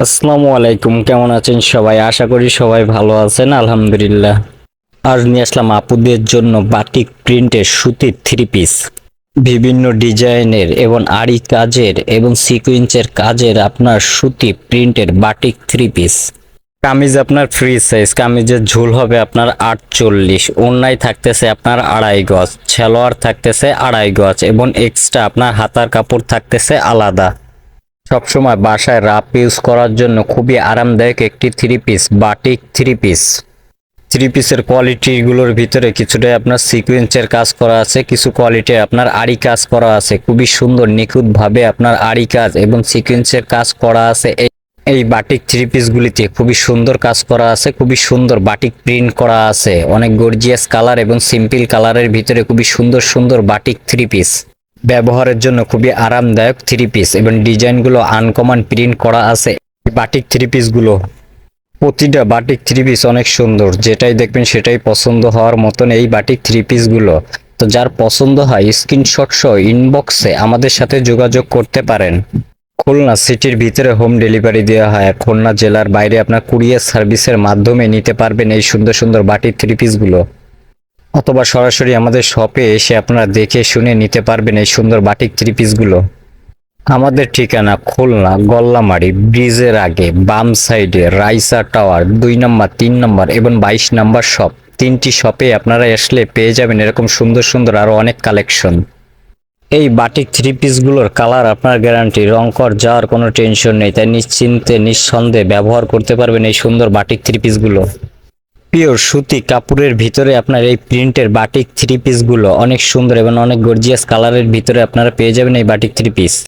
আসসালামু আলাইকুম, কেমন আছেন সবাই? আশা করি সবাই ভালো আছেন, আলহামদুলিল্লাহ। আজ নিয়ে আসলাম আপুদের জন্য বাটিক প্রিন্টের সুতির থ্রি পিস, বিভিন্ন ডিজাইনের এবং আড়ি কাজের এবং সিকুয়েন্সের কাজের আপনার সুতি প্রিন্টের বাটিক থ্রি পিস। কামিজ আপনার ফ্রি সাইজ, কামিজের ঝুল হবে আপনার 48, ওড়নায় থাকতেছে আপনার 2.5 গজ, সালোয়ার থাকতেছে 2.5 গজ এবং এক্সট্রা আপনার হাতার কাপড় থাকতেছে আলাদা। সবসময় বাসায় রাফ ইউজ করার জন্য খুবই আরামদায়ক একটি three piece, batik three piece. Three পিসের কোয়ালিটিগুলোর ভিতরে কিছুটাই আপনার সিকোয়েন্সের কাজ করা আছে, কিছু কোয়ালিটি আপনার আড়ি কাজ করা আছে। খুবই সুন্দর নিখুঁতভাবে আপনার আড়ি কাজ এবং সিকোয়েন্সের কাজ করা আছে। এই বাটিক থ্রি পিসগুলিতে খুবই সুন্দর কাজ করা আছে, খুবই সুন্দর বাটিক প্রিন্ট করা আছে, অনেক গর্জিয়াস কালার এবং সিম্পল কালারের ভিতরে খুবই সুন্দর সুন্দর বাটিক থ্রি পিস। ব্যবহারের জন্য খুবই আরামদায়ক থ্রি পিস এবং ডিজাইনগুলো আনকমন প্রিন্ট করা আছে। বাটিক থ্রি পিসগুলো, প্রতিটা বাটিক থ্রি পিস অনেক সুন্দর, যেটাই দেখবেন সেটাই পছন্দ হওয়ার মতন এই বাটিক থ্রি পিসগুলো। তো যার পছন্দ হয় স্ক্রিনশট সহ ইনবক্সে আমাদের সাথে যোগাযোগ করতে পারেন। খুলনা সিটির ভিতরে হোম ডেলিভারি দেওয়া হয়, আর খুলনা জেলার বাইরে আপনার কুরিয়ার সার্ভিসের মাধ্যমে নিতে পারবেন এই সুন্দর সুন্দর বাটিক থ্রি পিসগুলো, অথবা সরাসরি আমাদের শপে এসে আপনারা দেখে শুনে নিতে পারবেন এই সুন্দর বাটিক থ্রি পিসগুলো। আমাদের ঠিকানা খুলনা গল্লামারি ব্রিজের আগে বাম সাইডে রাইসা টাওয়ার 2 নম্বর, 3 নম্বর এবং 22 নম্বর শপ। তিনটি শপে আপনারা আসলে পেয়ে যাবেন এরকম সুন্দর সুন্দর আরো অনেক কালেকশন। এই বাটিক থ্রি পিসগুলোর কালার আপনার গ্যারান্টি, রং কর যাওয়ার কোনো টেনশন নেই, তাই নিশ্চিন্তে নিঃসন্দেহে ব্যবহার করতে পারবেন এই সুন্দর বাটিক থ্রি পিসগুলো। পিওর সুতি কাপড়ের ভিতরে আপনার এই প্রিন্টের বাটিক থ্রি পিসগুলো অনেক সুন্দর এবং অনেক গর্জিয়াস কালারের ভিতরে আপনারা পেয়ে যাবেন এই বাটিক থ্রি পিস।